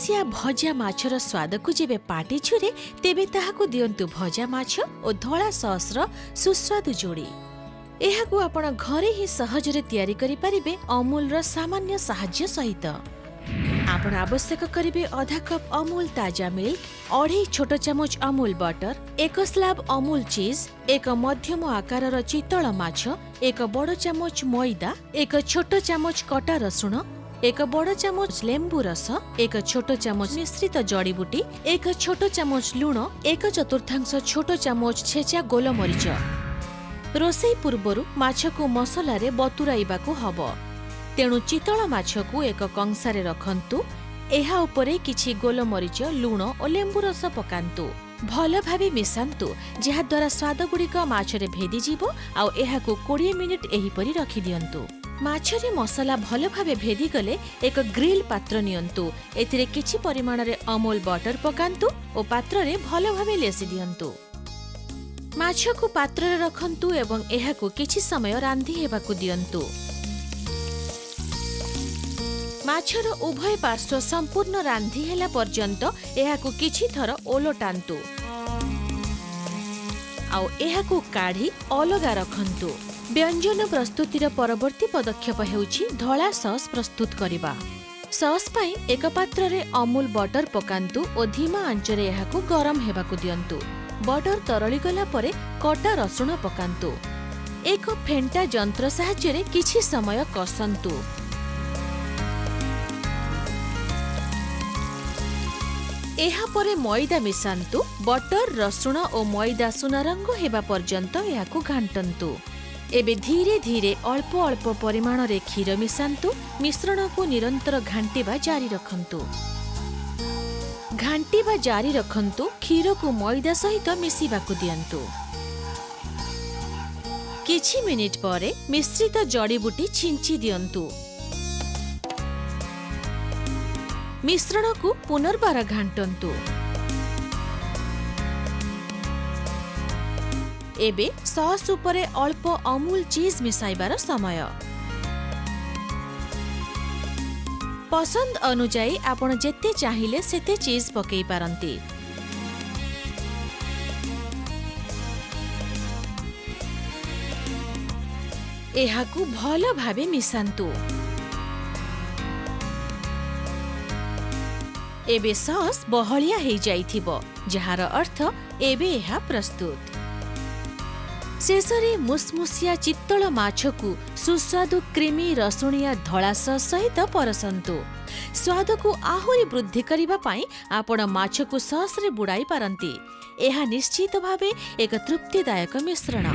ମୁସମୁସିଆ ଭଜା ମାଛର ସ୍ୱାଦକୁ ଯେବେ ପାଟି ଛୁରେ ତେବେ ତାହାକୁ ଦିଅନ୍ତୁ ଭଜା ମାଛ ଓ ଧଳା ସସ୍ର ସୁସ୍ୱାଦୁ ଯୋଡ଼ି। ଏହାକୁ ଆପଣ ଘରେ ହିଁ ସହଜରେ ତିଆରି କରିପାରିବେ ଅମୁଲର ସାମାନ୍ୟ ସାହାଯ୍ୟ ସହିତ। ଆପଣ ଆବଶ୍ୟକ କରିବେ ଅଧା କପ୍ ଅମୁଲ ତାଜା ମିଲ୍କ, 2.5 ଛୋଟ ଚାମଚ ଅମୁଲ ବଟର, 1 ସ୍ଲାବ ଅମୁଲ ଚିଜ୍, 1 ମଧ୍ୟମ ଆକାରର ଚିତଳ ମାଛ, 1 ବଡ଼ ଚାମଚ ମଇଦା, 1 ଛୋଟ ଚାମଚ କଟା ରସୁଣ, 1 ବଡ଼ ଚାମଚ ଲେମ୍ବୁ ରସ, 1 ଛୋଟ ଚାମଚ ମିଶ୍ରିତ ଜଡ଼ିବୁଟି, 1 ଛୋଟ ଚାମଚ ଲୁଣ, 1/4 ଛୋଟ ଚାମଚ ଛେଚା ଗୋଲମରିଚ। ରୋଷେଇ ପୂର୍ବରୁ ମାଛକୁ ମସଲାରେ ବତୁରାଇବାକୁ ହବ, ତେଣୁ ଚିତଳ ମାଛକୁ ଏକ କଂସାରେ ରଖନ୍ତୁ। ଏହା ଉପରେ କିଛି ଗୋଲମରିଚ, ଲୁଣ ଓ ଲେମ୍ବୁ ରସ ପକାନ୍ତୁ। ଭଲ ଭାବେ ମିଶାନ୍ତୁ, ଯାହାଦ୍ୱାରା ସ୍ୱାଦଗୁଡ଼ିକ ମାଛରେ ଭେଦିଯିବ ଆଉ ଏହାକୁ 20 ମିନିଟ୍ ଏହିପରି ରଖିଦିଅନ୍ତୁ। ମାଛରେ ମସଲା ଭଲ ଭାବେ ଭେଦିଗଲେ ଏକ ଗ୍ରିଲ୍ ପାତ୍ର ନିଅନ୍ତୁ। ଏଥିରେ କିଛି ପରିମାଣରେ ଅମୁଲ ବଟର ପକାନ୍ତୁ ଓ ପାତ୍ରରେ ଭଲ ଭାବେ ଲେସି ଦିଅନ୍ତୁ। ମାଛକୁ ପାତ୍ରରେ ରଖନ୍ତୁ ଏବଂ ଏହାକୁ କିଛି ସମୟ ରାନ୍ଧି ହେବାକୁ ଦିଅନ୍ତୁ। ମାଛର ଉଭୟ ପାର୍ଶ୍ୱ ସମ୍ପୂର୍ଣ୍ଣ ରାନ୍ଧି ହେଲା ପର୍ଯ୍ୟନ୍ତ ଏହାକୁ କିଛି ଥର ଓଲଟାନ୍ତୁ ଆଉ ଏହାକୁ କାଢ଼ି ଅଲଗା ରଖନ୍ତୁ। ବ୍ୟଞ୍ଜନ ପ୍ରସ୍ତୁତିର ପରବର୍ତ୍ତୀ ପଦକ୍ଷେପ ହେଉଛି ଧଳା ସସ୍ ପ୍ରସ୍ତୁତ କରିବା। ସସ୍ ପାଇଁ ଏକ ପାତ୍ରରେ ଅମୁଲ ବଟର ପକାନ୍ତୁ ଓ ଧିମା ଆଞ୍ଚରେ ଏହାକୁ ଗରମ ହେବାକୁ ଦିଅନ୍ତୁ। ବଟର ତରଳି ଗଲା ପରେ କଟା ରସୁଣ ପକାନ୍ତୁ। ଏକ ଫେଣ୍ଟା ଯନ୍ତ୍ର ସାହାଯ୍ୟରେ କିଛି ସମୟ କଷନ୍ତୁ। ଏହାପରେ ମଇଦା ମିଶାନ୍ତୁ। ବଟର, ରସୁଣ ଓ ମଇଦା ସୁନା ରଙ୍ଗ ହେବା ପର୍ଯ୍ୟନ୍ତ ଏହାକୁ ଘାଣ୍ଟନ୍ତୁ। ଏବେ ଧୀରେ ଧୀରେ ଅଳ୍ପ ଅଳ୍ପ ପରିମାଣରେ କ୍ଷୀର ମିଶାନ୍ତୁ। ମିଶ୍ରଣକୁ ନିରନ୍ତର ଘାଣ୍ଟିବା ଜାରି ରଖନ୍ତୁ। କ୍ଷୀରକୁ ମଇଦା ସହିତ ମିଶିବାକୁ ଦିଅନ୍ତୁ। କିଛି ମିନିଟ୍ ପରେ ମିଶ୍ରିତ ଜଡ଼ିବୁଟି ଛିଞ୍ଚି ଦିଅନ୍ତୁ। ମିଶ୍ରଣକୁ ପୁନର୍ବାର ଘାଣ୍ଟନ୍ତୁ। ଏବେ ସସ୍ ଉପରେ ଅଳ୍ପ ଅମୁଲ ଚିଜ୍ ମିଶାଇବାର ସମୟ। ପସନ୍ଦ ଅନୁଯାୟୀ ଆପଣ ଯେତେ ଚାହିଁଲେ ସେତେ ଚିଜ୍ ପକାଇ ପାରନ୍ତି। ଏହାକୁ ଭଲ ଭାବେ ମିଶାନ୍ତୁ। ଏବେ ସସ୍ ବହଳିଆ ହେଇଯାଇଥିବ, ଯାହାର ଅର୍ଥ ଏବେ ଏହା ପ୍ରସ୍ତୁତ। ଶେଷରେ ମୁସମୁସିଆ ଚିତ୍ତଳ ମାଛକୁ ସୁସ୍ୱାଦୁ କ୍ରିମି ରସୁଣିଆ ଧଳା ସସ୍ ସହିତ ପରସନ୍ତୁ। ସ୍ୱାଦକୁ ଆହୁରି ବୃଦ୍ଧି କରିବା ପାଇଁ ଆପଣ ମାଛକୁ ସସ୍ରେ ବୁଡ଼ାଇ ପାରନ୍ତି। ଏହା ନିଶ୍ଚିତ ଭାବେ ଏକ ତୃପ୍ତିଦାୟକ ମିଶ୍ରଣ।